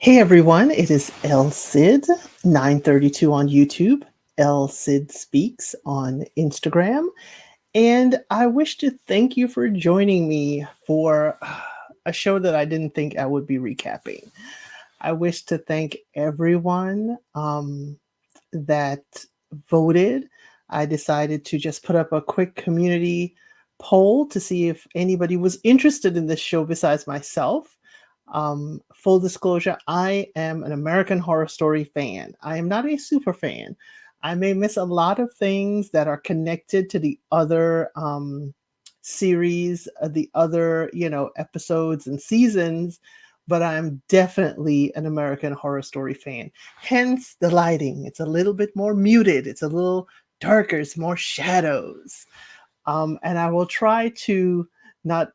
Hey everyone, it is El Cid 932 on YouTube, El Cid Speaks on Instagram, and I wish to thank you for joining me for a show that I didn't think I would be recapping. I wish to thank everyone that voted. I decided to just put up a quick community poll to see if anybody was interested in this show besides myself. Full disclosure, I am an American Horror Story fan. I am not a super fan. I may miss a lot of things that are connected to the other series, the other, episodes and seasons, but I'm definitely an American Horror Story fan. Hence the lighting. It's a little bit more muted, it's a little darker, it's more shadows. And I will try to not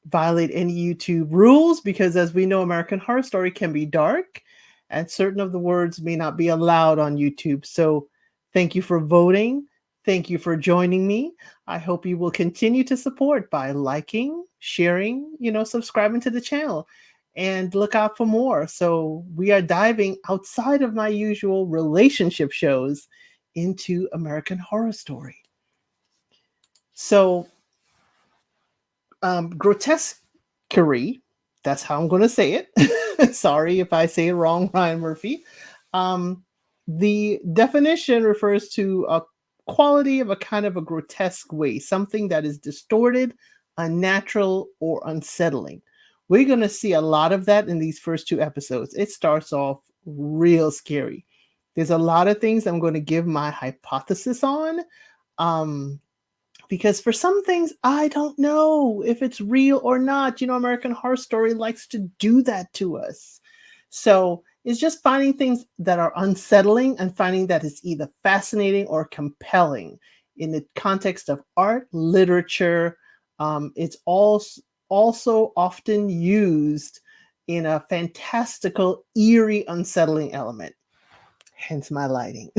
violate any YouTube rules because, as we know, American Horror Story can be dark and certain of the words may not be allowed on YouTube. So, thank you for voting. Thank you for joining me. I hope you will continue to support by liking, sharing, subscribing to the channel, and look out for more. So, we are diving outside of my usual relationship shows into American Horror Story. So, Grotesquerie, that's how I'm going to say it. Sorry if I say it wrong, Ryan Murphy. Um, the definition refers to a quality of a kind of a grotesque way, something that is distorted, unnatural, or unsettling. We're going to see a lot of that in these first two episodes. It starts off real scary. There's a lot of things I'm going to give my hypothesis on. Because for some things, I don't know if it's real or not. American Horror Story likes to do that to us. So it's just finding things that are unsettling and finding that it's either fascinating or compelling in the context of art, literature. It's also often used in a fantastical, eerie, unsettling element. Hence my lighting.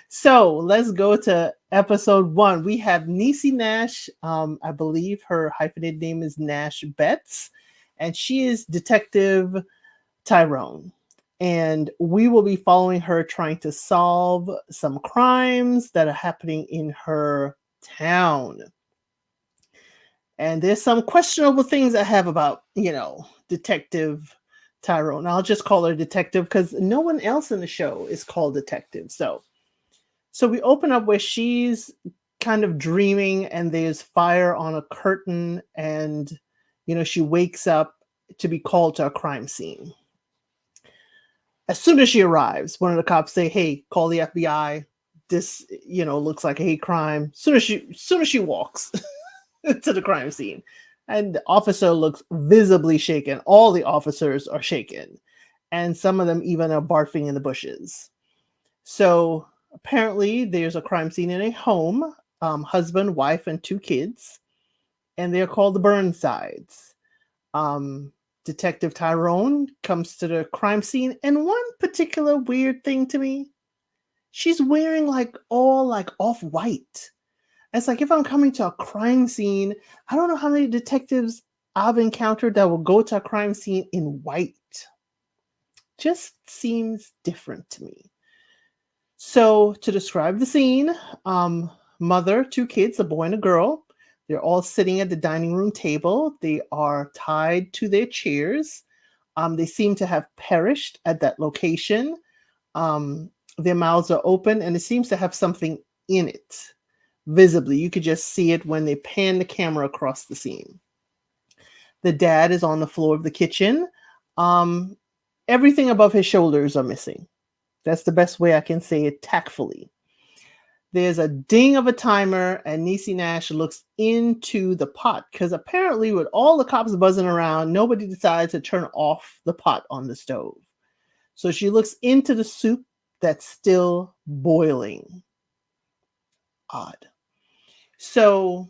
So let's go to episode 1. We have Niecy Nash. I believe her hyphenated name is Nash Betts, and she is Detective Tyrone. And we will be following her trying to solve some crimes that are happening in her town. And there's some questionable things I have about, Detective Tyrone. I'll just call her Detective because no one else in the show is called Detective. So we open up where she's kind of dreaming and there's fire on a curtain and, she wakes up to be called to a crime scene. As soon as she arrives, one of the cops say, "Hey, call the FBI. This, looks like a hate crime." Soon as she walks to the crime scene, and the officer looks visibly shaken. All the officers are shaken, and some of them even are barfing in the bushes. So apparently there's a crime scene in a home, husband, wife, and 2 kids, and they're called the Burnsides. Detective Tyrone comes to the crime scene, and one particular weird thing to me, she's wearing all off-white. It's like, if I'm coming to a crime scene, I don't know how many detectives I've encountered that will go to a crime scene in white. Just seems different to me. So to describe the scene, mother, 2 kids, a boy and a girl. They're all sitting at the dining room table. They are tied to their chairs. They seem to have perished at that location. Their mouths are open and it seems to have something in it. Visibly, you could just see it when they pan the camera across the scene. The dad is on the floor of the kitchen. Everything above his shoulders are missing. That's the best way I can say it tactfully. There's a ding of a timer, and Niecy Nash looks into the pot because apparently, with all the cops buzzing around, nobody decides to turn off the pot on the stove. So she looks into the soup that's still boiling. Odd. So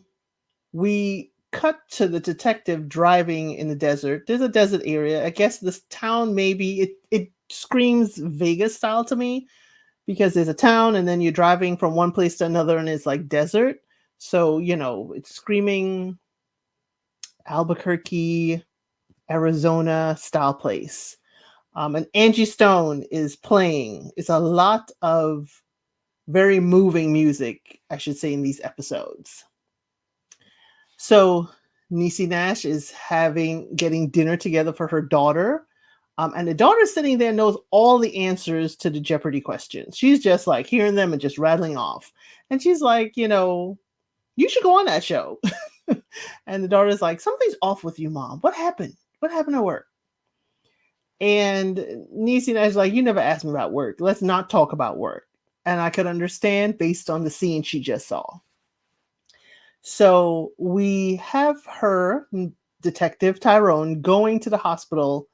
we cut to the detective driving in the desert. There's a desert area. I guess this town, maybe it screams Vegas style to me because there's a town and then you're driving from one place to another and it's like desert. So, it's screaming Albuquerque, Arizona style place. And Angie Stone is playing. It's a lot of very moving music, I should say, in these episodes. So Niecy Nash is getting dinner together for her daughter. And the daughter sitting there knows all the answers to the Jeopardy questions. She's just like hearing them and just rattling off. And she's like, you should go on that show. And the daughter's like, something's off with you, Mom. What happened? What happened at work? And Niecy Nash is like, you never asked me about work. Let's not talk about work. And I could understand based on the scene she just saw. So we have her, Detective Tyrone, going to the hospital,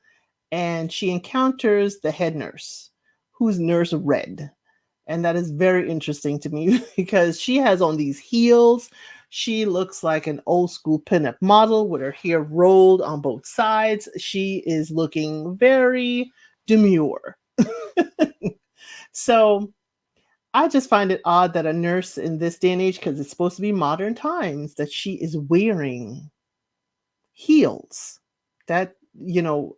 and she encounters the head nurse, who's Nurse Red. And that is very interesting to me because she has on these heels. She looks like an old school pinup model with her hair rolled on both sides. She is looking very demure. So I just find it odd that a nurse in this day and age, because it's supposed to be modern times, that she is wearing heels. That,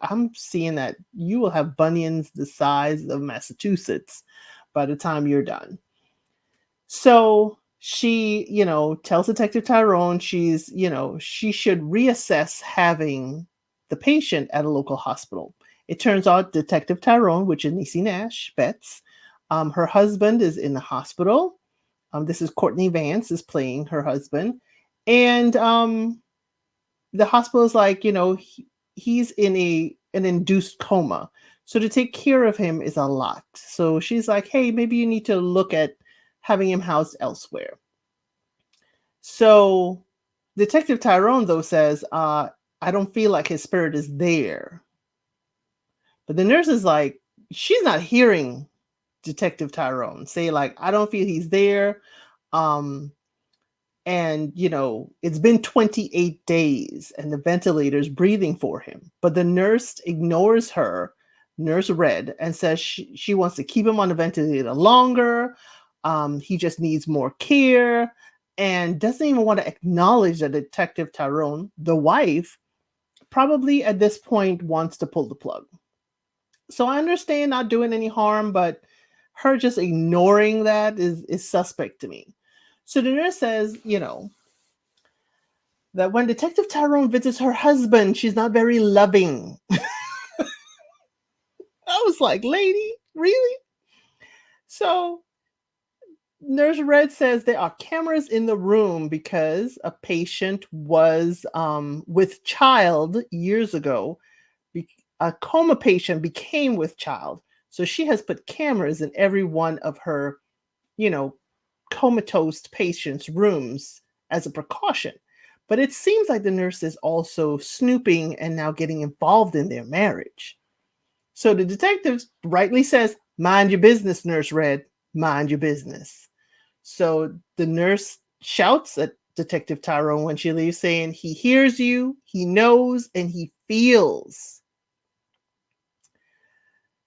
I'm seeing that you will have bunions the size of Massachusetts by the time you're done. So she, tells Detective Tyrone she should reassess having the patient at a local hospital. It turns out Detective Tyrone, which is Niecy Nash, bets, her husband is in the hospital. This is Courtney Vance is playing her husband. And the hospital is like, he's in an induced coma. So to take care of him is a lot. So she's like, hey, maybe you need to look at having him housed elsewhere. So Detective Tyrone, though, says, I don't feel like his spirit is there. But the nurse is like, she's not hearing Detective Tyrone say, like, I don't feel he's there. And, it's been 28 days and the ventilator's breathing for him. But the nurse ignores her, Nurse Red, and says she wants to keep him on the ventilator longer. He just needs more care and doesn't even want to acknowledge that Detective Tyrone, the wife, probably at this point wants to pull the plug. So I understand not doing any harm, but her just ignoring that is suspect to me. So the nurse says, that when Detective Tyrone visits her husband, she's not very loving. I was like, lady, really? So Nurse Red says there are cameras in the room because a patient was with child years ago. A coma patient became with child. So she has put cameras in every one of her, comatose patients' rooms as a precaution. But it seems like the nurse is also snooping and now getting involved in their marriage. So the detective rightly says, mind your business, Nurse Red, mind your business. So the nurse shouts at Detective Tyrone when she leaves, saying, he hears you, he knows, and he feels.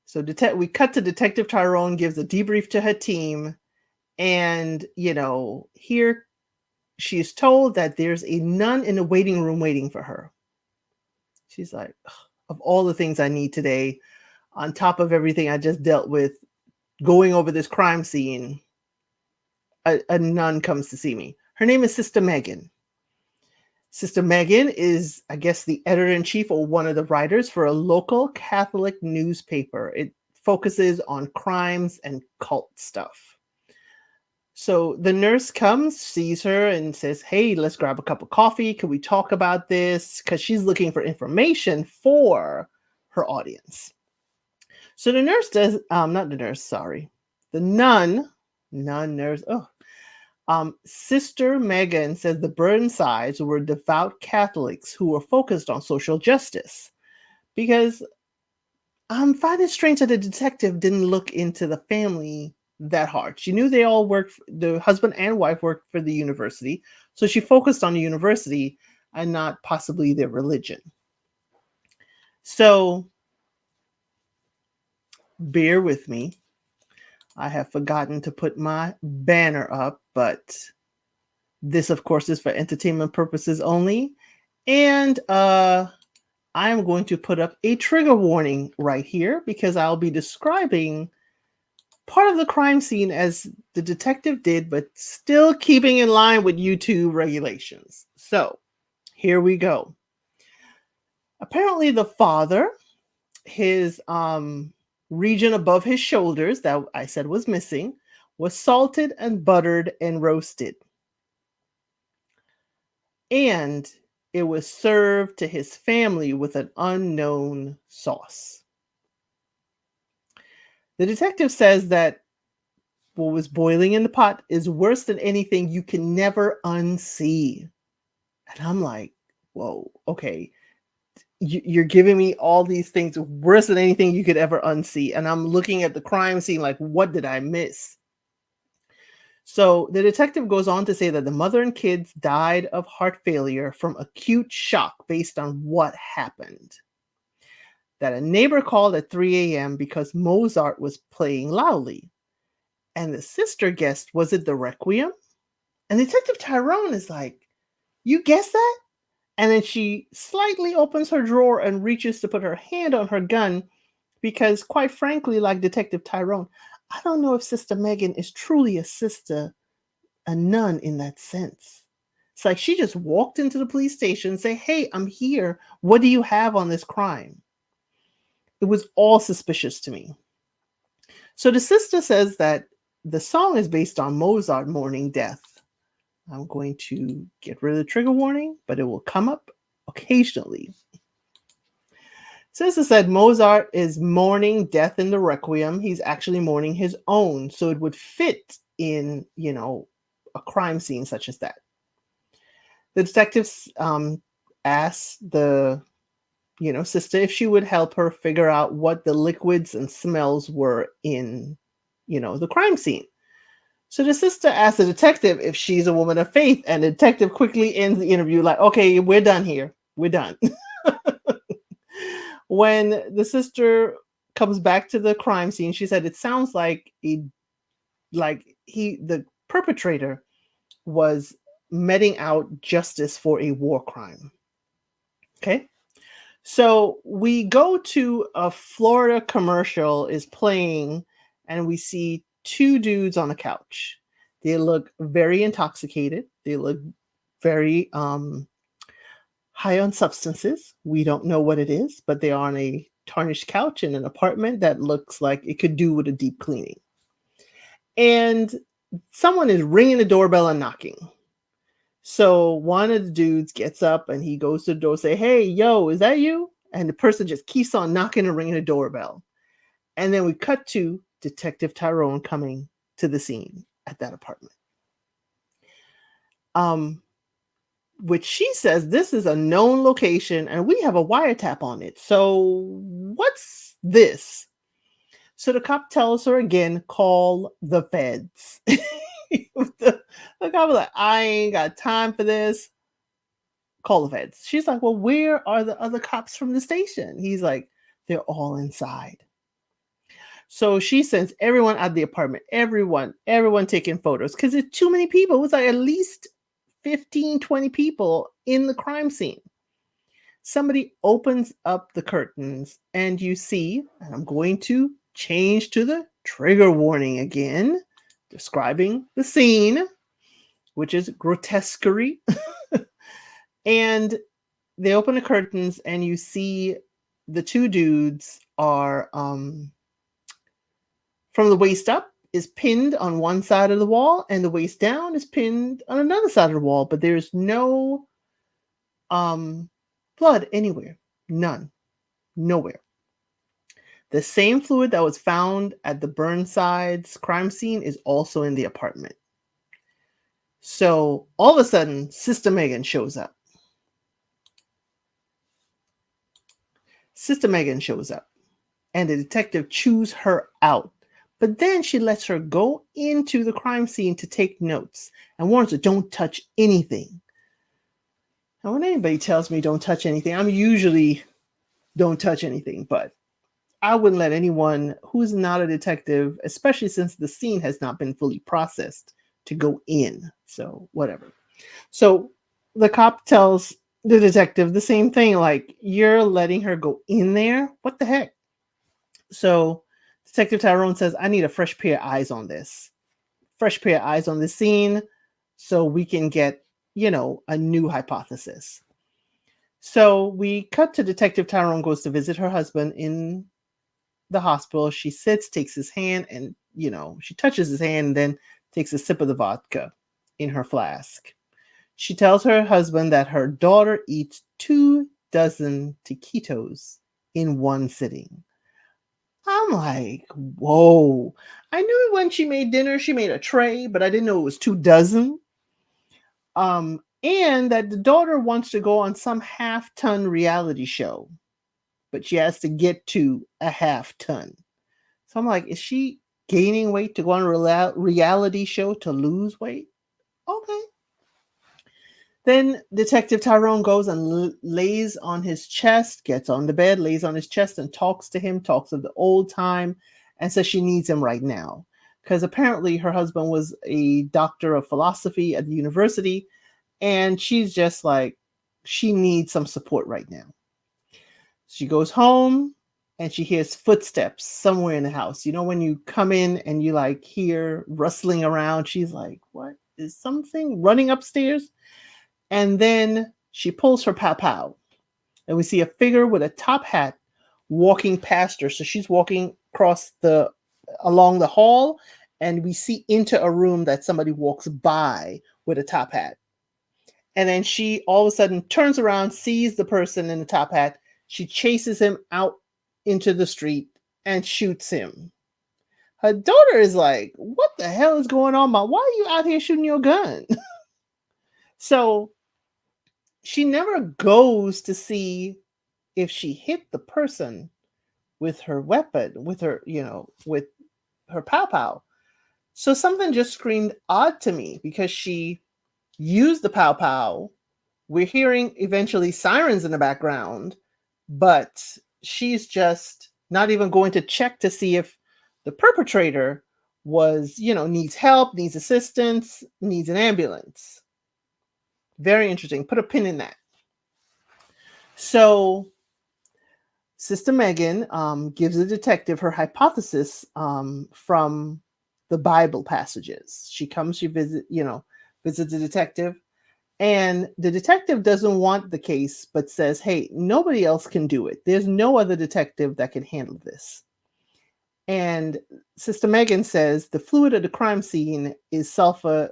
So we cut to Detective Tyrone gives a debrief to her team. And, here she is told that there's a nun in the waiting room waiting for her. She's like, of all the things I need today, on top of everything I just dealt with, going over this crime scene, a nun comes to see me. Her name is Sister Megan. Sister Megan is, I guess, the editor-in-chief or one of the writers for a local Catholic newspaper. It focuses on crimes and cult stuff. So the nurse comes, sees her, and says, hey, let's grab a cup of coffee. Can we talk about this? Because she's looking for information for her audience. So the nurse does, not the nurse, sorry. The nurse, Sister Megan says the Burnsides were devout Catholics who were focused on social justice. Because I'm finding it strange that the detective didn't look into the family that hard. She knew they all worked, the husband and wife worked for the university. So she focused on the university and not possibly their religion. So bear with me. I have forgotten to put my banner up, but this, of course, is for entertainment purposes only. And I am going to put up a trigger warning right here because I'll be describing part of the crime scene as the detective did, but still keeping in line with YouTube regulations. So here we go. Apparently, the father, his region above his shoulders that I said was missing, was salted and buttered and roasted. And it was served to his family with an unknown sauce. The detective says that what was boiling in the pot is worse than anything you can never unsee. And I'm like, whoa, okay. You're giving me all these things worse than anything you could ever unsee. And I'm looking at the crime scene like, what did I miss? So the detective goes on to say that the mother and kids died of heart failure from acute shock based on what happened. That a neighbor called at 3 a.m. because Mozart was playing loudly. And the sister guessed, was it the Requiem? And Detective Tyrone is like, you guessed that? And then she slightly opens her drawer and reaches to put her hand on her gun because, quite frankly, like Detective Tyrone, I don't know if Sister Megan is truly a sister, a nun in that sense. It's like she just walked into the police station and say, hey, I'm here. What do you have on this crime? It was all suspicious to me. So the sister says that the song is based on Mozart mourning death. I'm going to get rid of the trigger warning, but it will come up occasionally. Sister said Mozart is mourning death in the Requiem. He's actually mourning his own. So it would fit in, a crime scene such as that. The detectives asked the, sister if she would help her figure out what the liquids and smells were in, the crime scene. So the sister asked the detective if she's a woman of faith, and the detective quickly ends the interview like, okay, we're done here. We're done. When the sister comes back to the crime scene, she said it sounds like the perpetrator was meting out justice for a war crime. Okay. So we go to a Florida commercial is playing, and we see two dudes on a couch. They look very intoxicated. They look very high on substances. We don't know what it is, but they are on a tarnished couch in an apartment that looks like it could do with a deep cleaning. And someone is ringing the doorbell and knocking. So one of the dudes gets up and he goes to the door and say, hey, yo, is that you? And the person just keeps on knocking and ringing the doorbell. And then we cut to Detective Tyrone coming to the scene at that apartment. Which she says this is a known location and we have a wiretap on it. So what's this? So the cop tells her again, call the feds. the cop was like, I ain't got time for this. Call the feds. She's like, well, where are the other cops from the station? He's like, they're all inside. So she sends everyone out of the apartment, everyone taking photos because it's too many people. It was like at least 15, 20 people in the crime scene. Somebody opens up the curtains and you see, and I'm going to change to the trigger warning again, describing the scene, which is grotesquerie. And they open the curtains and you see the two dudes are from the waist up is pinned on one side of the wall and the waist down is pinned on another side of the wall, but there's no blood anywhere. None. Nowhere. The same fluid that was found at the Burnside's crime scene is also in the apartment. So all of a sudden, Sister Megan shows up. Sister Megan shows up and the detective chews her out. But then she lets her go into the crime scene to take notes and warns her, don't touch anything. Now, when anybody tells me don't touch anything, I'm usually don't touch anything, but I wouldn't let anyone who's not a detective, especially since the scene has not been fully processed, to go in. So whatever. So the cop tells The detective, the same thing. Like, you're letting her go in there? What the heck? So Detective Tyrone says, I need a fresh pair of eyes on this. Fresh pair of eyes on the scene so we can get, a new hypothesis. So we cut to Detective Tyrone goes to visit her husband in the hospital. She sits, takes his hand, and, she touches his hand and then takes a sip of the vodka in her flask. She tells her husband that her daughter eats 2 dozen taquitos in one sitting. I'm like, whoa. I knew when she made dinner, she made a tray, but I didn't know it was 2 dozen. And that the daughter wants to go on some half-ton reality show, but she has to get to a half-ton. So I'm like, is she gaining weight to go on a reality show to lose weight? Okay. Then Detective Tyrone goes and lays on his chest, gets on the bed, lays on his chest, and talks to him, talks of the old time, and says she needs him right now. Because apparently her husband was a doctor of philosophy at the university, and she's just like, she needs some support right now. She goes home and she hears footsteps somewhere in the house. You know, when you come in and you like hear rustling around, she's like, what is something running upstairs? And then she pulls her pow pow, and we see a figure with a top hat walking past her. So she's walking along the hall, and we see into a room that somebody walks by with a top hat. And then she all of a sudden turns around, sees the person in the top hat. She chases him out into the street and shoots him. Her daughter is like, what the hell is going on, Mom? Why are you out here shooting your gun? So she never goes to see if she hit the person with her weapon, with her, with her pow pow. So something just screamed odd to me because she used the pow pow. We're hearing eventually sirens in the background, but she's just not even going to check to see if the perpetrator needs help, needs assistance, needs an ambulance. Very interesting. Put a pin in that. So Sister Megan gives the detective her hypothesis from the Bible passages. She comes, she visits the detective, and the detective doesn't want the case, but says, hey, nobody else can do it. There's no other detective that can handle this. And Sister Megan says the fluid of the crime scene is sulfur.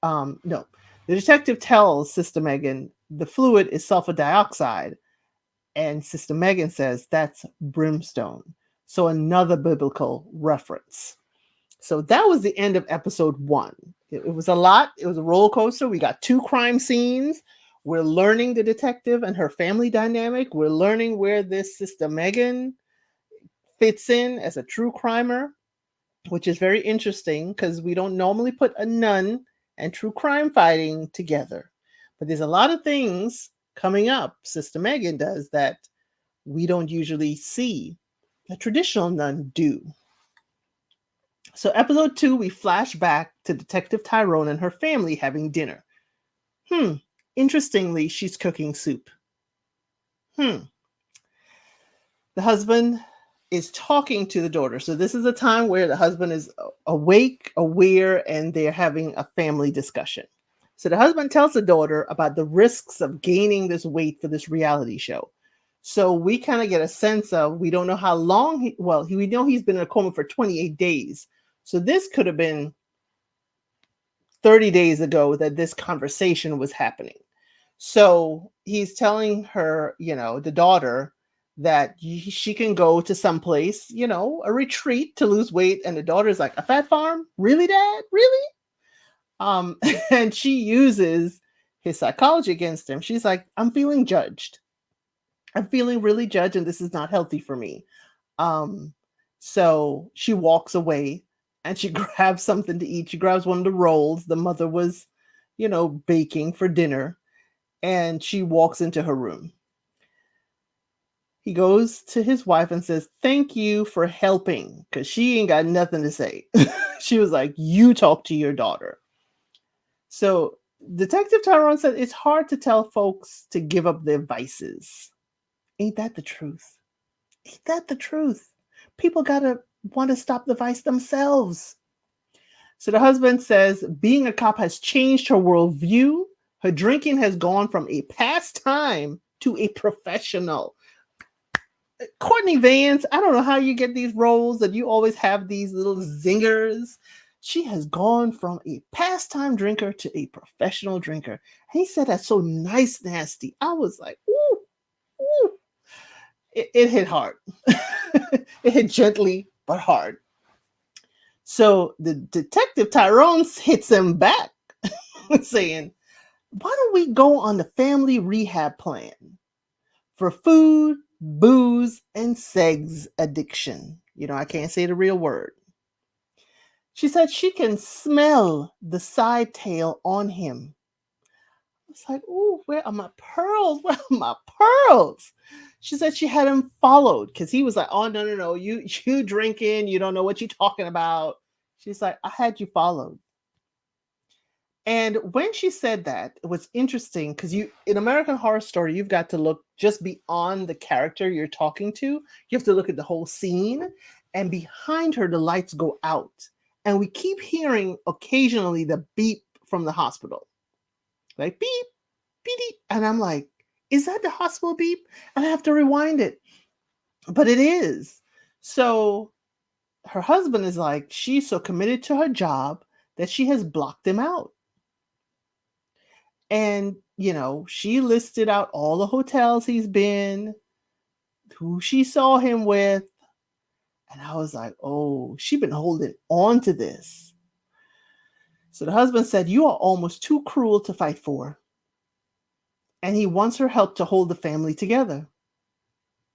No, the detective tells Sister Megan the fluid is sulfur dioxide. And Sister Megan says that's brimstone. So another biblical reference. So that was the end of episode 1. It was a lot. It was a roller coaster. We got 2 crime scenes. We're learning the detective and her family dynamic. We're learning where this Sister Megan fits in as a true crimer, which is very interesting because we don't normally put a nun and true crime fighting together. But there's a lot of things coming up, Sister Megan does, that we don't usually see a traditional nun do. So episode 2, we flash back to Detective Tyrone and her family having dinner. Interestingly, she's cooking soup. The husband is talking to the daughter. So this is a time where the husband is awake, aware, and they're having a family discussion. So the husband tells the daughter about the risks of gaining this weight for this reality show. So we kind of get a sense of, we don't know how long, we know he's been in a coma for 28 days. So this could have been 30 days ago that this conversation was happening. So he's telling her, the daughter, that she can go to someplace, a retreat to lose weight. And the daughter's like, a fat farm? Really, Dad? Really? And she uses his psychology against him. She's like, I'm feeling judged. I'm feeling really judged, and this is not healthy for me. So she walks away and she grabs something to eat. She grabs one of the rolls the mother was, baking for dinner, and she walks into her room. He goes to his wife and says, thank you for helping, because she ain't got nothing to say. She was like, you talk to your daughter. So Detective Tyrone said it's hard to tell folks to give up their vices. Ain't that the truth? Ain't that the truth? People gotta want to stop the vice themselves. So the husband says being a cop has changed her worldview. Her drinking has gone from a pastime to a professional. Courtney Vance, I don't know how you get these roles that you always have these little zingers. She has gone from a pastime drinker to a professional drinker. He said that so nice, nasty. I was like, ooh, ooh. It hit hard. It hit gently, but hard. So the detective Tyrone hits him back, saying, why don't we go on the family rehab plan for food, booze, and sex addiction? You know, I can't say the real word. She said she can smell the side tail on him. It's like, ooh, where are my pearls? Where are my pearls? She said she had him followed because he was like, oh, no, no, no, you drinking, you don't know what you're talking about. She's like, I had you followed. And when she said that, it was interesting because you, in American Horror Story, you've got to look just beyond the character you're talking to. You have to look at the whole scene. And behind her, the lights go out. And we keep hearing occasionally the beep from the hospital. Like beep, beep, beep. And I'm like, is that the hospital beep? And I have to rewind it. But it is. So her husband is like, she's so committed to her job that she has blocked him out. And, you know, she listed out all the hotels he's been, who she saw him with. And I was like, oh, she's been holding on to this. So the husband said, you are almost too cruel to fight for. And he wants her help to hold the family together.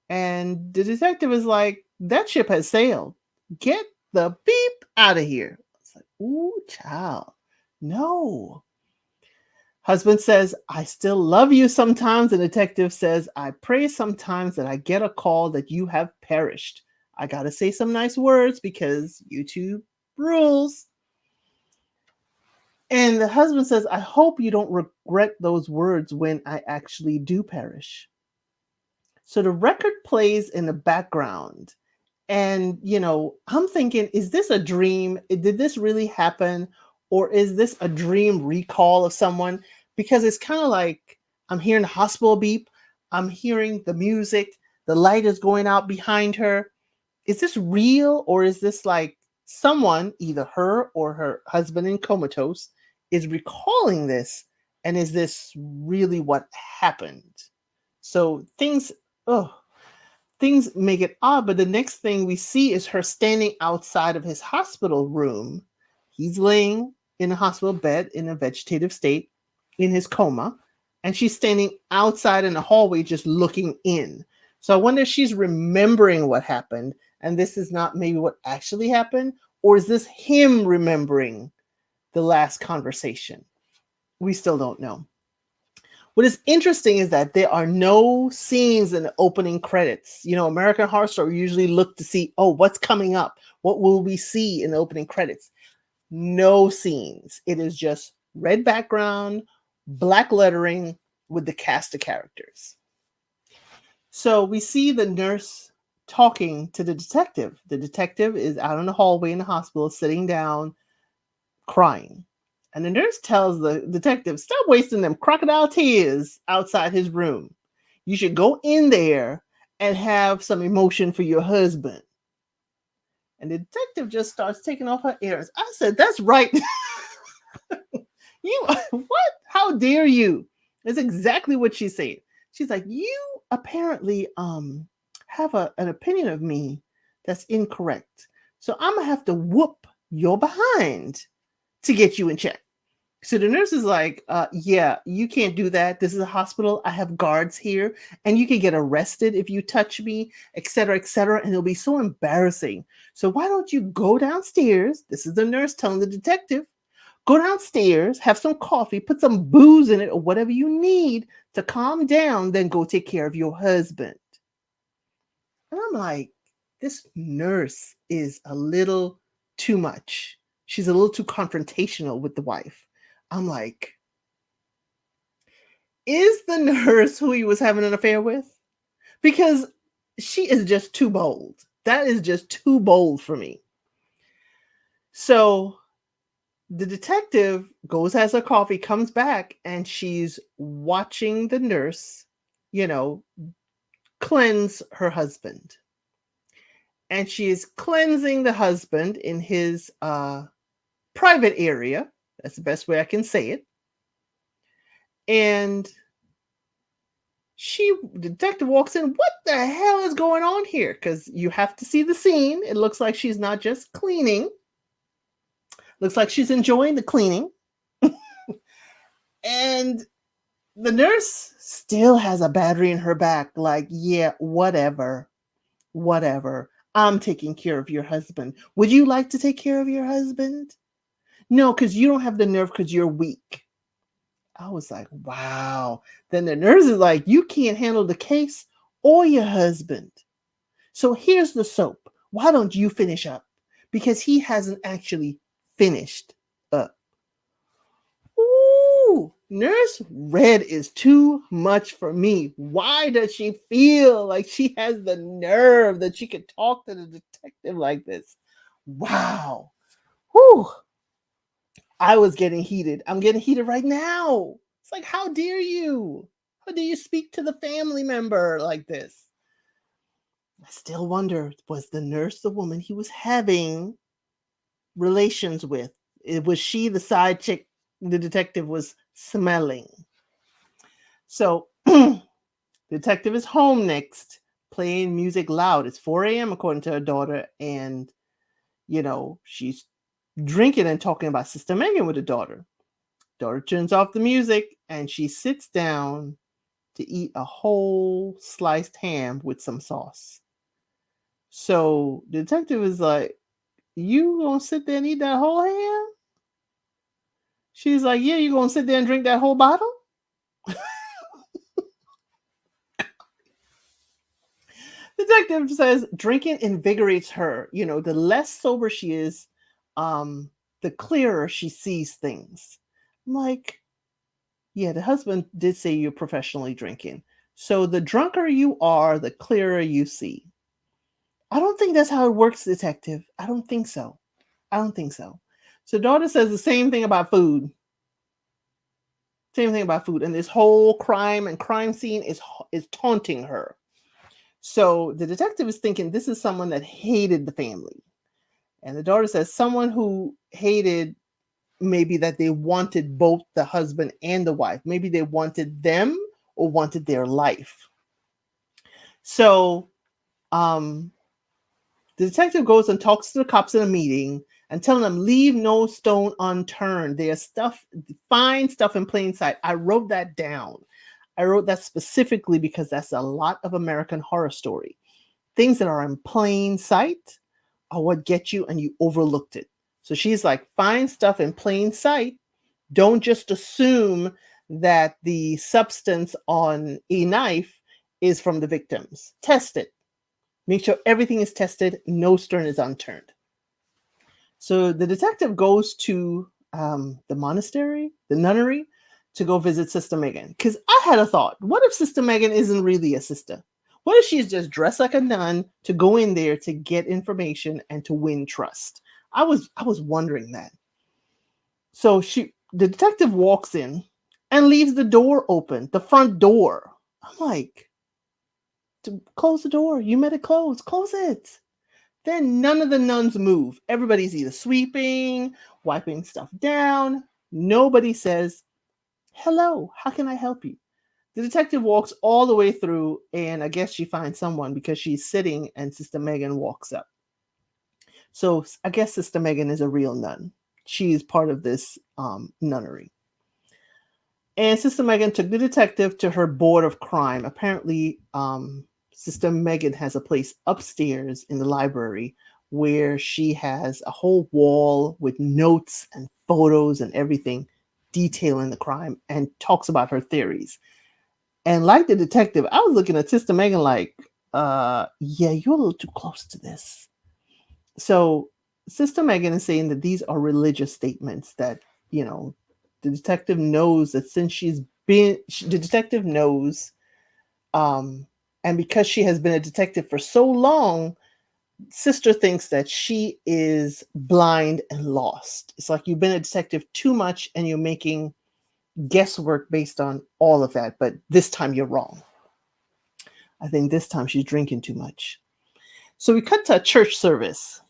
And the detective is like, that ship has sailed. Get the beep out of here. It's like, ooh, child. No. Husband says, I still love you sometimes. The detective says, I pray sometimes that I get a call that you have perished. I got to say some nice words because YouTube rules. And the husband says, I hope you don't regret those words when I actually do perish. So the record plays in the background. And, you know, I'm thinking, is this a dream? Did this really happen? Or is this a dream recall of someone? Because it's kind of like I'm hearing the hospital beep. I'm hearing the music. The light is going out behind her. Is this real? Or is this like someone, either her or her husband in comatose, is recalling this? And is this really what happened? So things make it odd, but the next thing we see is her standing outside of his hospital room. He's laying in a hospital bed in a vegetative state in his coma, and she's standing outside in the hallway just looking in. So I wonder if she's remembering what happened, and this is not maybe what actually happened, or is this him remembering the last conversation? We still don't know. What is interesting is that there are no scenes in the opening credits. You know, American Horror Story usually look to see, oh, what's coming up? What will we see in the opening credits? No scenes. It is just red background, black lettering with the cast of characters. So we see the nurse talking to the detective. The detective is out in the hallway in the hospital, sitting down, crying. And the nurse tells the detective, stop wasting them crocodile tears outside his room. You should go in there and have some emotion for your husband. And the detective just starts taking off her ears. I said, that's right. You, what? How dare you? That's exactly what she said. She's like, you apparently have an opinion of me that's incorrect. So I'm gonna have to whoop your behind to get you in check. So the nurse is like, yeah, you can't do that. This is a hospital. I have guards here, and you can get arrested if you touch me, et cetera, and it'll be so embarrassing. So why don't you go downstairs? This is the nurse telling the detective, go downstairs, have some coffee, put some booze in it, or whatever you need to calm down, then go take care of your husband. And I'm like, this nurse is a little too much. She's a little too confrontational with the wife. I'm like, Is the nurse who he was having an affair with? Because she is just too bold. That is just too bold for me. So the detective goes, has her coffee, comes back, and she's watching the nurse, you know, cleanse her husband. And she is cleansing the husband in his private area. That's the best way I can say it. And the detective walks in. What the hell is going on here? Because you have to see the scene. It looks like she's not just cleaning. Looks like she's enjoying the cleaning. And the nurse still has a battery in her back. Like, yeah, whatever. Whatever. I'm taking care of your husband. Would you like to take care of your husband? No, because you don't have the nerve because you're weak. I was like, wow. Then the nurse is like, you can't handle the case or your husband. So here's the soap. Why don't you finish up? Because he hasn't actually finished up. Ooh, Nurse Red is too much for me. Why does she feel like she has the nerve that she could talk to the detective like this? Wow. Whew. I was getting heated. I'm getting heated right now. It's like, how dare you? How dare you speak to the family member like this? I still wonder, was the nurse the woman he was having relations with? Was she the side chick the detective was smelling? So, detective is home next, playing music loud. It's 4 a.m. according to her daughter, and she's drinking and talking about Sister Megan with her daughter. Daughter turns off the music and she sits down to eat a whole sliced ham with some sauce. So the detective is like, you gonna sit there and eat that whole ham? She's like, yeah, you gonna sit there and drink that whole bottle? Detective says drinking invigorates her. The less sober she is, the clearer she sees things. I'm like, yeah, the husband did say you're professionally drinking. So the drunker you are, the clearer you see. I don't think that's how it works, detective. I don't think so. I don't think so. So daughter says the same thing about food. Same thing about food. And this whole crime scene is taunting her. So the detective is thinking this is someone that hated the family. And the daughter says someone who hated, maybe that they wanted both the husband and the wife. Maybe they wanted them or wanted their life. So the detective goes and talks to the cops in a meeting and telling them, leave no stone unturned. There's find stuff in plain sight. I wrote that down. I wrote that specifically because that's a lot of American Horror Story. Things that are in plain sight are what get you and you overlooked it. So she's like, find stuff in plain sight. Don't just assume that the substance on a knife is from the victims. Test it. Make sure everything is tested. No stone is unturned. So the detective goes to the monastery, the nunnery, to go visit Sister Megan. Because I had a thought. What if Sister Megan isn't really a sister? What if she's just dressed like a nun to go in there to get information and to win trust? I was wondering that. So the detective walks in and leaves the door open, the front door. I'm like, close the door. You made it close. Close it. Then none of the nuns move. Everybody's either sweeping, wiping stuff down. Nobody says, hello, how can I help you? The detective walks all the way through, and I guess she finds someone because she's sitting and Sister Megan walks up. So I guess Sister Megan is a real nun. She's part of this nunnery. And Sister Megan took the detective to her board of crime. Apparently, Sister Megan has a place upstairs in the library where she has a whole wall with notes and photos and everything detailing the crime and talks about her theories. And like the detective, I was looking at Sister Megan like, yeah, you're a little too close to this. So Sister Megan is saying that these are religious statements that, the detective knows that since she's The detective knows, um, and because she has been a detective for so long, sister thinks that she is blind and lost. It's like you've been a detective too much and you're making guesswork based on all of that, but this time you're wrong. I think this time she's drinking too much. So we cut to a church service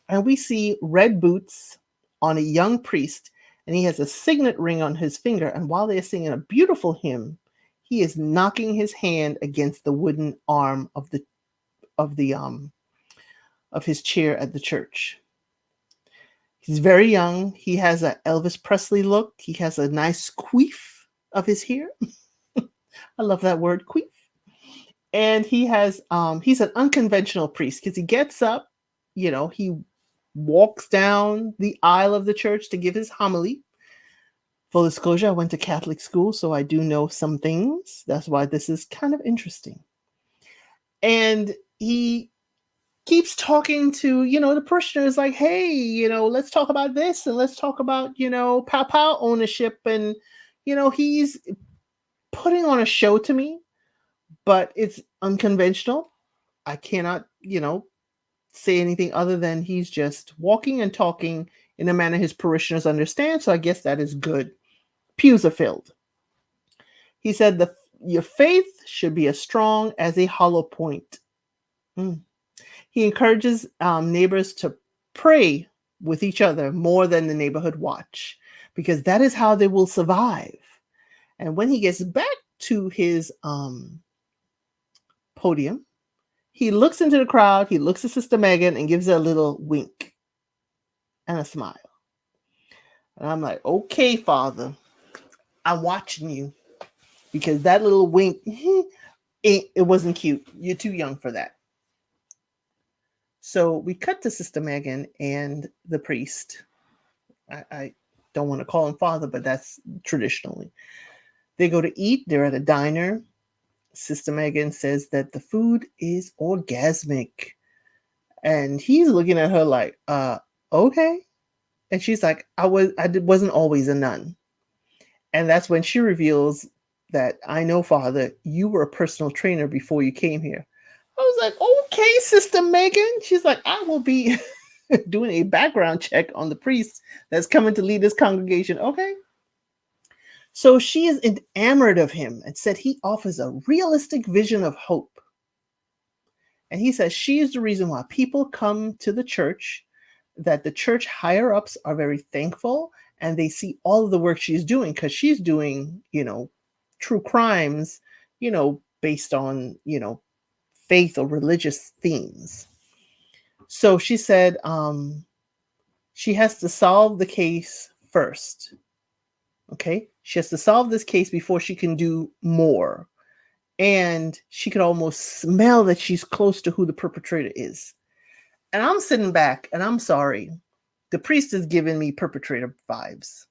and we see red boots on a young priest, and he has a signet ring on his finger. And while they're singing a beautiful hymn, he is knocking his hand against the wooden arm of the of his chair at the church. He's very young. He has a Elvis Presley look. He has a nice queef of his hair. I love that word, queef. And he's an unconventional priest because he gets up, he walks down the aisle of the church to give his homily. Full disclosure, I went to Catholic school, so I do know some things. That's why this is kind of interesting. And he keeps talking to, the parishioners like, hey, let's talk about this and let's talk about, pow ownership. And, he's putting on a show to me, but it's unconventional. I cannot, say anything other than he's just walking and talking in a manner his parishioners understand. So I guess that is good. Pews are filled. He said, your faith should be as strong as a hollow point. Mm. He encourages neighbors to pray with each other more than the neighborhood watch, because that is how they will survive. And when he gets back to his podium, he looks into the crowd, he looks at Sister Megan and gives her a little wink and a smile. And I'm like, okay, Father, I'm watching you, because that little wink, it wasn't cute. You're too young for that. So we cut to Sister Megan and the priest. I don't want to call him father, but that's traditionally. They go to eat. They're at a diner. Sister Megan says that the food is orgasmic. And he's looking at her like, okay. And she's like, I wasn't always a nun. And that's when she reveals that, I know, Father, you were a personal trainer before you came here. I was like, okay, Sister Megan. She's like, I will be doing a background check on the priest that's coming to lead this congregation. Okay. So she is enamored of him and said he offers a realistic vision of hope. And he says she is the reason why people come to the church, that the church higher ups are very thankful, and they see all of the work she's doing, because she's doing, true crimes, based on, faith or religious themes. So she said she has to solve the case first. Okay. She has to solve this case before she can do more. And she could almost smell that she's close to who the perpetrator is. And I'm sitting back and I'm sorry. The priest is giving me perpetrator vibes.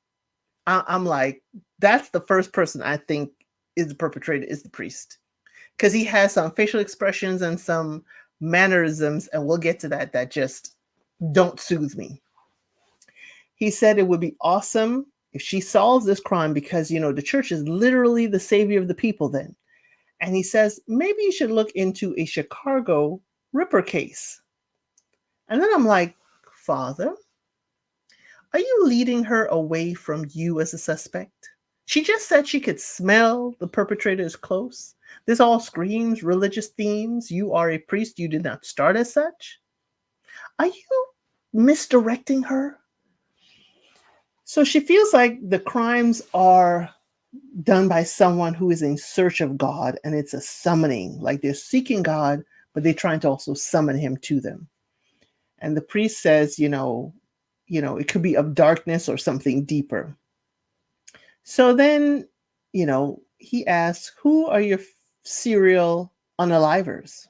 I'm like, that's the first person I think is the perpetrator, is the priest. Because he has some facial expressions and some mannerisms, and we'll get to that just don't soothe me. He said it would be awesome if she solves this crime, because, the church is literally the savior of the people then. And he says, maybe you should look into a Chicago Ripper case. And then I'm like, Father, are you leading her away from you as a suspect? She just said she could smell the perpetrator is close. This all screams religious themes. You are a priest. You did not start as such. Are you misdirecting her? So she feels like the crimes are done by someone who is in search of God, and it's a summoning, like they're seeking God, but they're trying to also summon him to them. And the priest says, it could be of darkness or something deeper. So then, he asks, who are your serial unalivers?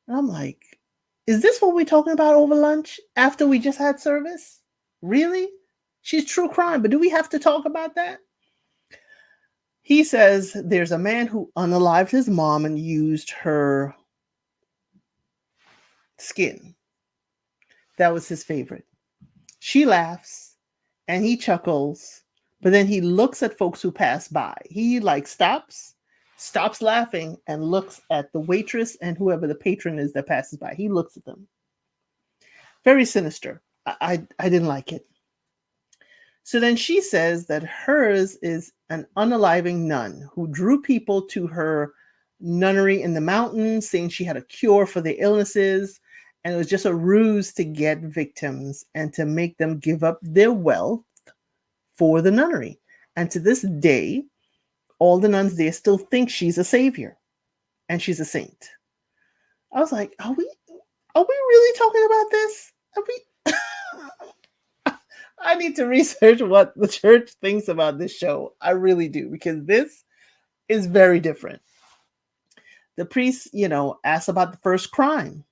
And I'm like, is this what we're talking about over lunch after we just had service? Really? She's true crime, but do we have to talk about that? He says there's a man who unalived his mom and used her skin. That was his favorite. She laughs and he chuckles, But then he looks at folks who pass by. He like stops laughing and looks at the waitress and whoever the patron is that passes by. He looks at them. Very sinister. I didn't like it. So then she says that hers is an unaliving nun who drew people to her nunnery in the mountains, saying she had a cure for their illnesses. And it was just a ruse to get victims and to make them give up their wealth for the nunnery. And to this day, all the nuns there still think she's a savior and she's a saint. I was like, are we really talking about this? Are we? I need to research what the church thinks about this show. I really do, because this is very different. The priest, asked about the first crime.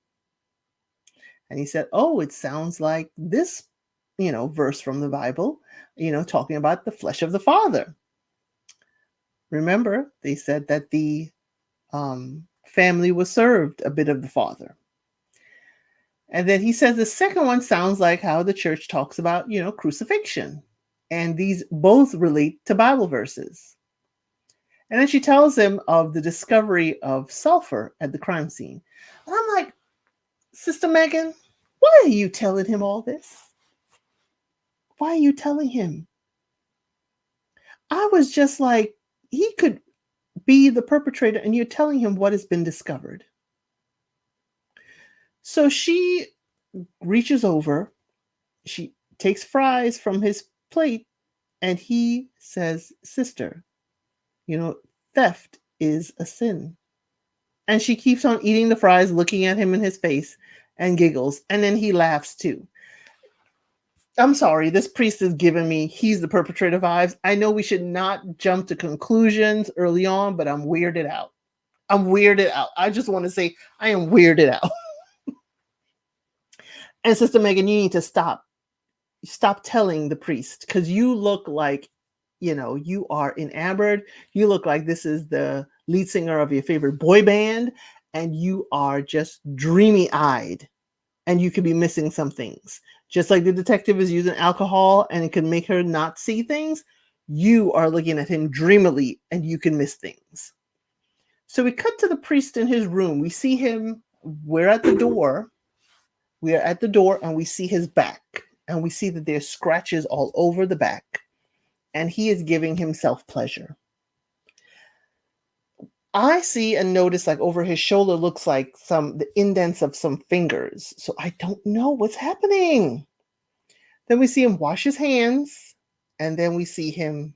And he said, oh, it sounds like this, verse from the Bible, talking about the flesh of the Father. Remember, they said that the family was served a bit of the Father. And then he says the second one sounds like how the church talks about, crucifixion. And these both relate to Bible verses. And then she tells him of the discovery of sulfur at the crime scene. And I'm like, Sister Megan, why are you telling him all this? Why are you telling him? I was just like, he could be the perpetrator and you're telling him what has been discovered. So she reaches over, she takes fries from his plate, and he says, Sister, theft is a sin. And she keeps on eating the fries, looking at him in his face, and giggles. And then he laughs too. I'm sorry, this priest is giving me, he's the perpetrator vibes. I know we should not jump to conclusions early on, but I'm weirded out. I just want to say I am weirded out. And Sister Megan, you need to stop telling the priest, because you look like, you are enamored. You look like this is the lead singer of your favorite boy band, and you are just dreamy-eyed, and you could be missing some things. Just like the detective is using alcohol and it can make her not see things, you are looking at him dreamily and you can miss things. So we cut to the priest in his room. We see him, we're at the door. We are at the door and we see his back, and we see that there's scratches all over the back, and he is giving himself pleasure. I see and notice like over his shoulder looks like the indents of some fingers. So I don't know what's happening. Then we see him wash his hands, and then we see him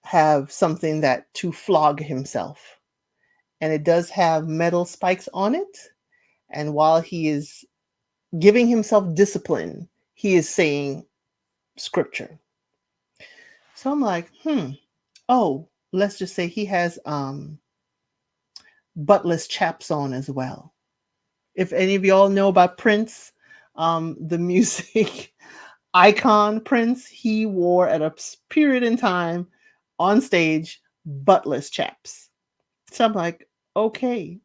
have something to flog himself. And it does have metal spikes on it. And while he is giving himself discipline, he is saying scripture. So I'm like, oh, let's just say he has buttless chaps on as well. If any of y'all know about Prince, the music icon Prince, he wore at a period in time on stage buttless chaps. So I'm like, okay,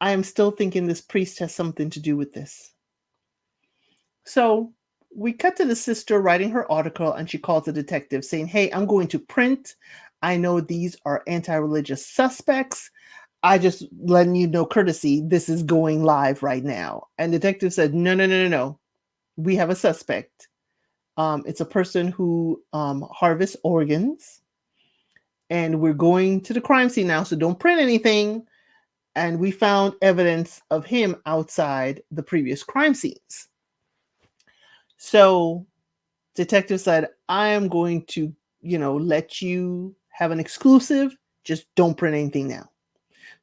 I am still thinking this priest has something to do with this. So we cut to the sister writing her article, and she calls the detective saying, hey, I'm going to print. I know these are anti-religious suspects. I just letting you know, courtesy, this is going live right now. And the detective said, no. We have a suspect. It's a person who harvests organs. And we're going to the crime scene now, so don't print anything. And we found evidence of him outside the previous crime scenes. So detective said, I am going to, let you have an exclusive. Just don't print anything now.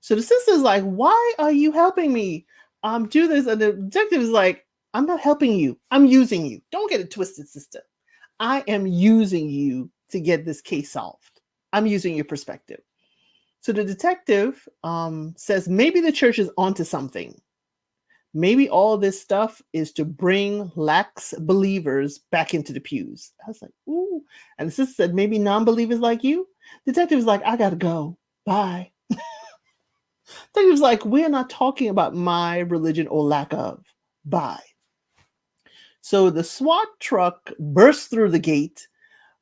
So the sister's like, why are you helping me do this? And the detective is like, I'm not helping you. I'm using you. Don't get it twisted, sister. I am using you to get this case solved. I'm using your perspective. So the detective says maybe the church is onto something. Maybe all this stuff is to bring lax believers back into the pews. I was like, ooh. And the sister said, maybe non-believers like you? Detective was like, I gotta go. Bye. Detective was like, we're not talking about my religion or lack of. Bye. So the SWAT truck bursts through the gate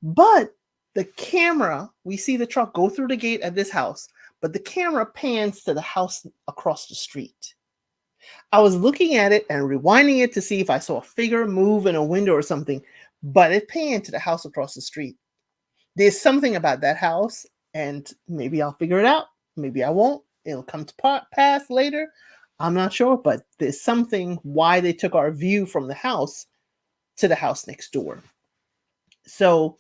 But the camera, we see the truck go through the gate at this house, but the camera pans to the house across the street. I was looking at it and rewinding it to see if I saw a figure move in a window or something, but it panned to the house across the street. There's something about that house, and maybe I'll figure it out. Maybe I won't. It'll come to pass later. I'm not sure, but there's something why they took our view from the house to the house next door. So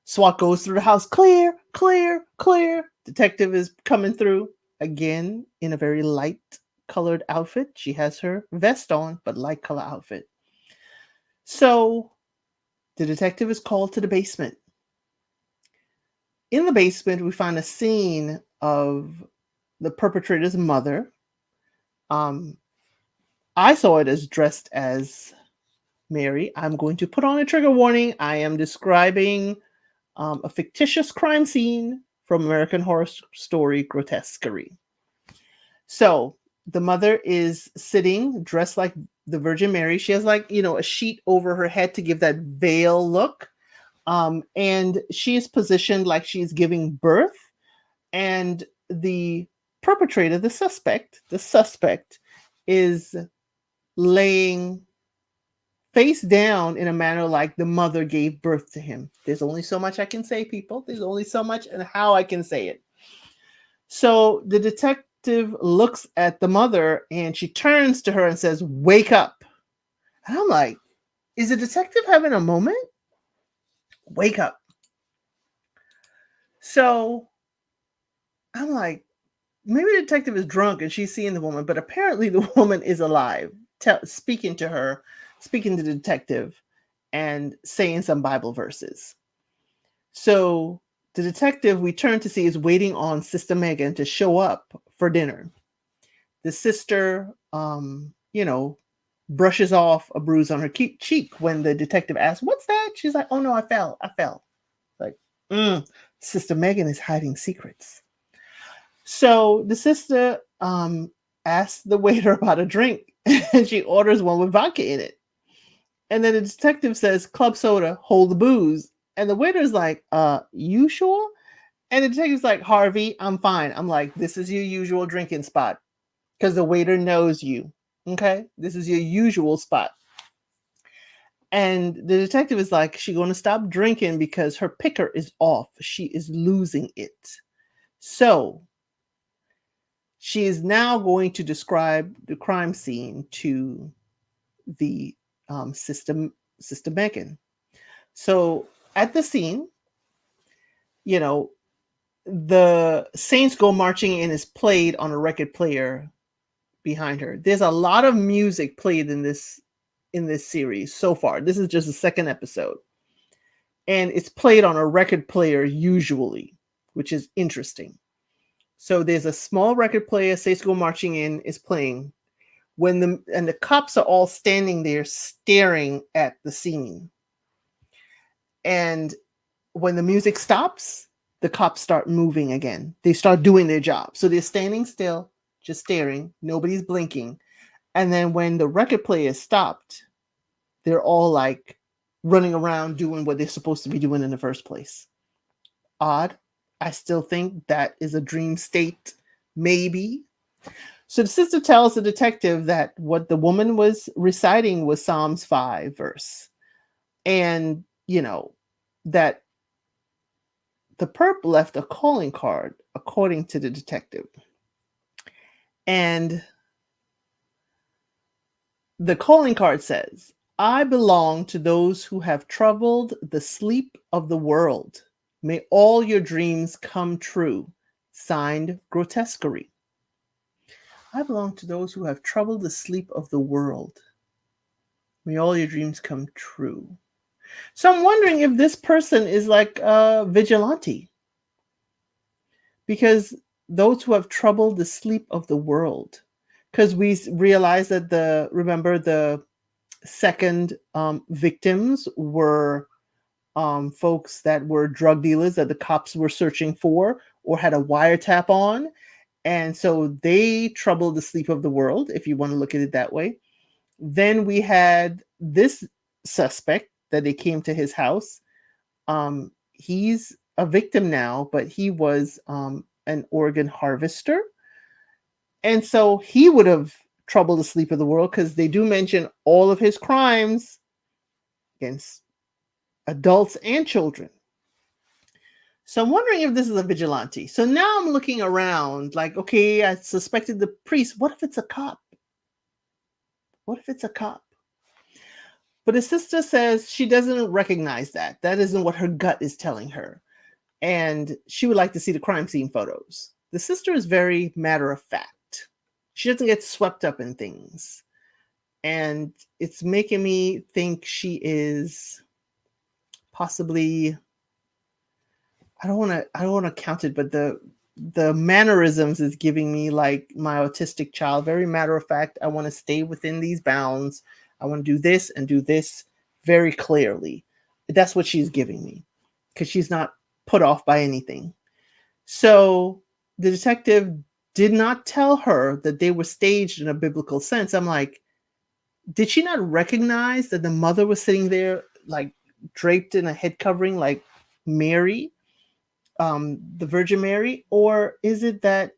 SWAT goes through the house, clear, clear, clear. Detective is coming through again in a very light colored outfit. She has her vest on, but light color outfit. So the detective is called to the basement. In the basement, we find a scene of the perpetrator's mother. I saw it as dressed as Mary. I'm going to put on a trigger warning. I am describing a fictitious crime scene from American Horror Story Grotesquerie. So the mother is sitting dressed like the Virgin Mary. She has like, a sheet over her head to give that veil look. And she is positioned like she's giving birth. And the perpetrator, the suspect is laying face down in a manner like the mother gave birth to him. There's only so much I can say, people. There's only so much and how I can say it. So the detective looks at the mother and she turns to her and says, "Wake up." And I'm like, is the detective having a moment? Wake up. So I'm like, maybe the detective is drunk and she's seeing the woman, but apparently the woman is alive, speaking to the detective, and saying some Bible verses. So the detective we turn to see is waiting on Sister Megan to show up for dinner. The sister, brushes off a bruise on her cheek when the detective asks, "What's that?" She's like, "Oh no, I fell. Like, Sister Megan is hiding secrets. So the sister asks the waiter about a drink, and she orders one with vodka in it. And then the detective says, "Club soda, hold the booze." And the waiter's like, "You sure?" And the detective's like, "Harvey, I'm fine." I'm like, "This is your usual drinking spot." Because the waiter knows you. Okay? This is your usual spot. And the detective is like, "She's going to stop drinking because her picker is off. She is losing it." So she is now going to describe the crime scene to the Sister Megan. So at the scene, the Saints Go Marching In is played on a record player behind her. There's a lot of music played in this series so far. This is just the second episode. And it's played on a record player usually, which is interesting. So there's a small record player, Saints Go Marching In is playing and the cops are all standing there staring at the scene. And when the music stops, the cops start moving again. They start doing their job. So they're standing still, just staring. Nobody's blinking. And then when the record player stopped, they're all like running around doing what they're supposed to be doing in the first place. Odd. I still think that is a dream state, maybe. So the sister tells the detective that what the woman was reciting was Psalms 5 verse. And, that the perp left a calling card, according to the detective. And the calling card says, "I belong to those who have troubled the sleep of the world. May all your dreams come true. Signed, Grotesquerie." I belong to those who have troubled the sleep of the world. May all your dreams come true. So I'm wondering if this person is like a vigilante. Because those who have troubled the sleep of the world. Because we realize that remember the second victims were folks that were drug dealers that the cops were searching for or had a wiretap on. And so they troubled the sleep of the world, if you want to look at it that way. Then we had this suspect that they came to his house He's a victim now, but he was an organ harvester. And so he would have troubled the sleep of the world because they do mention all of his crimes against adults and children. So I'm wondering if this is a vigilante. So now I'm looking around like, okay, I suspected the priest. What if it's a cop? What if it's a cop? But his sister says she doesn't recognize that. That isn't what her gut is telling her. And she would like to see the crime scene photos. The sister is very matter of fact. She doesn't get swept up in things. And it's making me think she is possibly, I don't want to count it, but the mannerisms is giving me like my autistic child, very matter of fact. I want to stay within these bounds. I want to do this and do this very clearly. That's what she's giving me because she's not put off by anything. So the detective did not tell her that they were staged in a biblical sense. I'm like, did she not recognize that the mother was sitting there like draped in a head covering like Mary, the Virgin Mary? Or is it that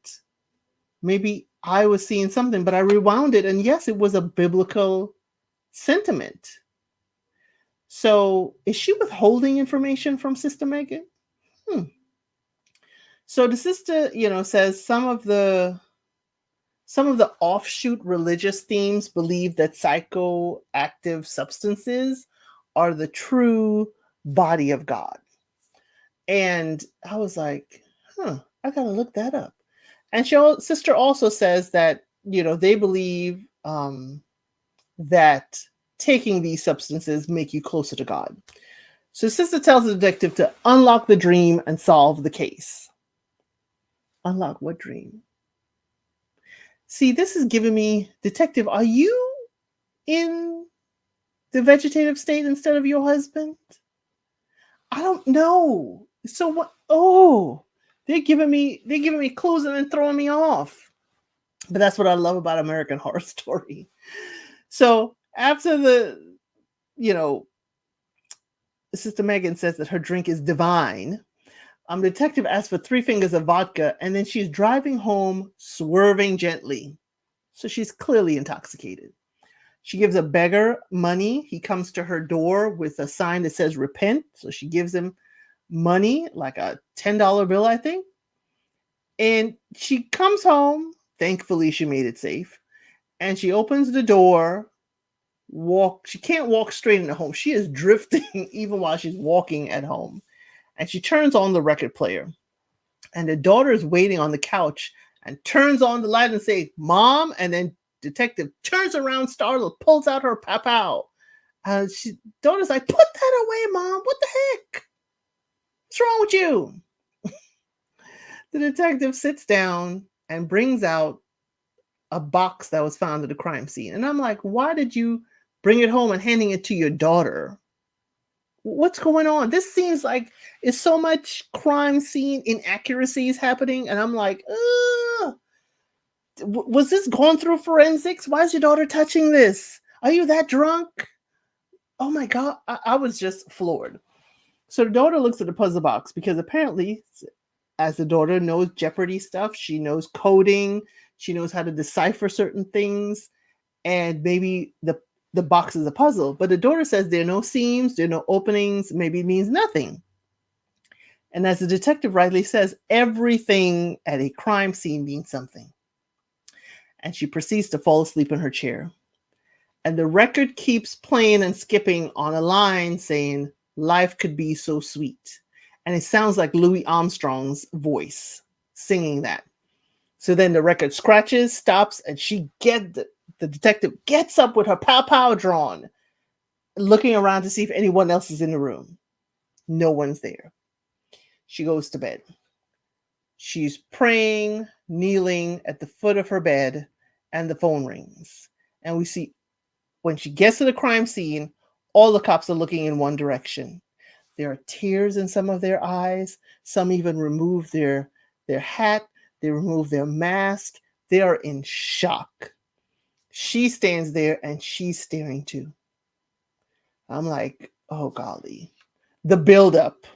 maybe I was seeing something, but I rewound it and yes, it was a biblical sentiment. So is she withholding information from Sister Megan? So the sister, says some of the offshoot religious themes believe that psychoactive substances are the true body of God. And I was like, I gotta look that up. And sister also says that, they believe that taking these substances make you closer to God. So sister tells the detective to unlock the dream and solve the case. Unlock what dream? See, this is giving me, detective, are you in the vegetative state instead of your husband? I don't know. So what? Oh, they're giving me clues and then throwing me off. But that's what I love about American Horror Story. So after Sister Megan says that her drink is divine, detective asks for 3 fingers of vodka, and then she's driving home, swerving gently. So she's clearly intoxicated. She gives a beggar money. He comes to her door with a sign that says repent. So she gives him money, like a $10 bill, I think. And she comes home. Thankfully, she made it safe. And she opens the door. She can't walk straight into home. She is drifting even while she's walking at home. And she turns on the record player. And the daughter is waiting on the couch and turns on the light and says, Mom. And then detective turns around, startled, pulls out her pow. Daughter's like, put that away, Mom. What the heck? What's wrong with you? The detective sits down and brings out a box that was found at the crime scene. And I'm like, why did you bring it home and handing it to your daughter? What's going on? This seems like it's so much crime scene inaccuracies happening. And I'm like, was this gone through forensics? Why is your daughter touching this? Are you that drunk? Oh my God. I was just floored. So the daughter looks at the puzzle box because apparently, as the daughter knows Jeopardy stuff, she knows coding, she knows how to decipher certain things, and maybe the box is a puzzle. But the daughter says there are no seams, there are no openings, maybe it means nothing. And as the detective rightly says, everything at a crime scene means something. And she proceeds to fall asleep in her chair. And the record keeps playing and skipping on a line saying, life could be so sweet. And it sounds like Louis Armstrong's voice singing that. So then the record scratches, stops, and the detective gets up with her pow drawn, looking around to see if anyone else is in the room. No one's there. She goes to bed. She's praying, kneeling at the foot of her bed, and the phone rings. And we see when she gets to the crime scene, all the cops are looking in one direction. There are tears in some of their eyes. Some even remove their hat. They remove their mask. They are in shock. She stands there and she's staring too. I'm like, oh golly. the buildup.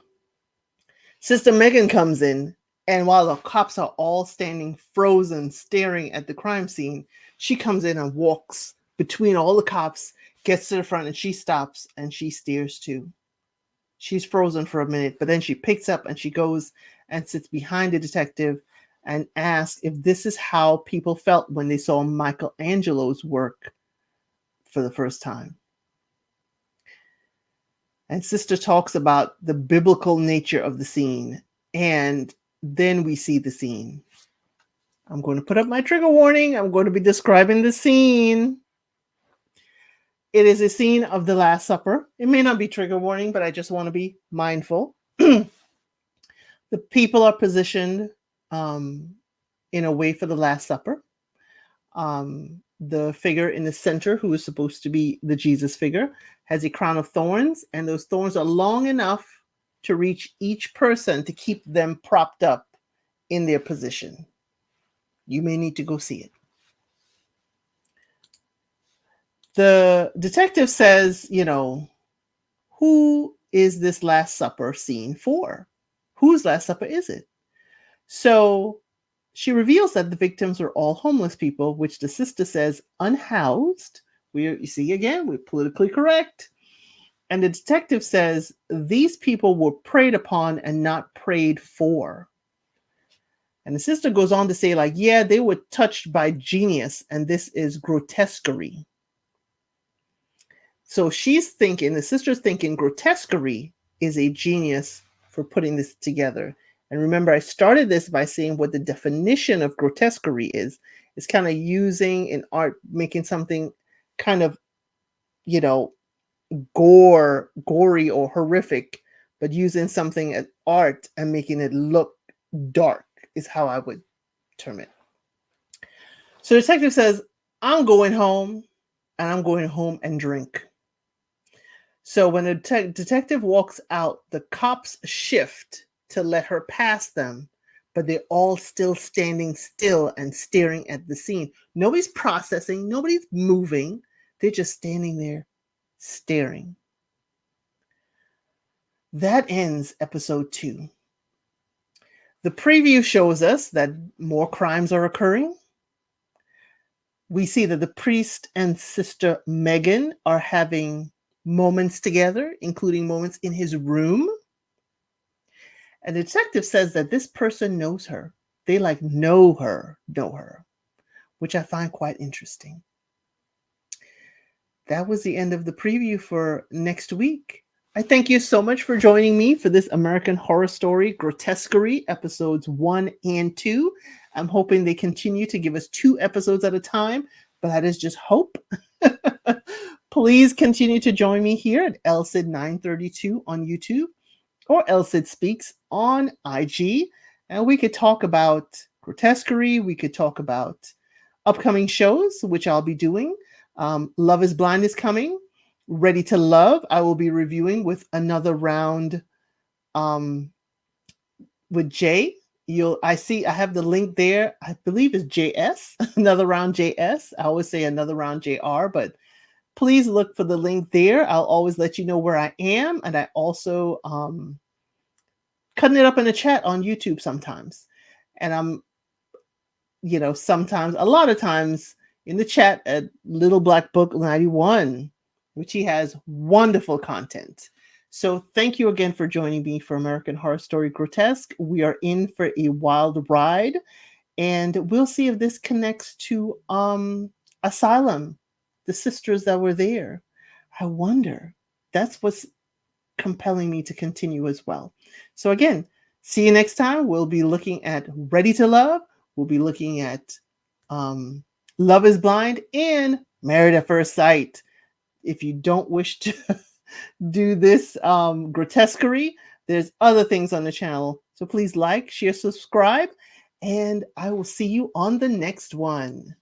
Sister Megan comes in, and while the cops are all standing frozen, staring at the crime scene, she comes in and walks between all the cops, gets to the front, and she stops and she stares too. She's frozen for a minute, but then she picks up and she goes and sits behind the detective and asks if this is how people felt when they saw Michelangelo's work for the first time. And Sister talks about the biblical nature of the scene, and then we see the scene. I'm going to put up my trigger warning. I'm going to be describing the scene. It is a scene of the Last Supper. It may not be trigger warning, but I just want to be mindful. The people are positioned in a way for the Last Supper. The figure in the center, who is supposed to be the Jesus figure, has a crown of thorns, and those thorns are long enough to reach each person to keep them propped up in their position. You may need to go see it. The detective says, who is this Last Supper scene for? Whose Last Supper is it? So she reveals that the victims are all homeless people, which the sister says unhoused. You see, again, we're politically correct. And the detective says these people were preyed upon and not prayed for. And the sister goes on to say, yeah, they were touched by genius, and this is grotesquerie. So the sister's thinking grotesquerie is a genius for putting this together. And remember, I started this by saying what the definition of grotesquerie is. It's kind of using in art, making something kind of, gory or horrific, but using something as art and making it look dark is how I would term it. So the detective says, I'm going home, and I'm going home and drink. So when the detective walks out, the cops shift to let her pass them, but they're all still standing still and staring at the scene. Nobody's processing, nobody's moving. They're just standing there staring. That ends episode 2. The preview shows us that more crimes are occurring. We see that the priest and Sister Megan are having moments together, including moments in his room. And the detective says that this person knows her. They know her, which I find quite interesting. That was the end of the preview for next week. I thank you so much for joining me for this American Horror Story Grotesquerie episodes 1 and 2. I'm hoping they continue to give us 2 episodes at a time, but that is just hope. Please continue to join me here at LCID932 on YouTube or LCID Speaks on IG. And we could talk about grotesquerie. We could talk about upcoming shows, which I'll be doing. Love is Blind is coming. Ready to Love, I will be reviewing with another round with Jay. I have the link there. I believe it's JS, another round JS. I always say another round JR, but please look for the link there. I'll always let you know where I am. And I also cutting it up in the chat on YouTube sometimes. And I'm, sometimes, a lot of times in the chat at Little Black Book 91, which he has wonderful content. So thank you again for joining me for American Horror Story Grotesque. We are in for a wild ride, and we'll see if this connects to Asylum, the sisters that were there. I wonder. That's what's compelling me to continue as well. So again, see you next time. We'll be looking at Ready to Love. We'll be looking at Love is Blind and Married at First Sight. If you don't wish to do this grotesquerie, there's other things on the channel. So please like, share, subscribe, and I will see you on the next one.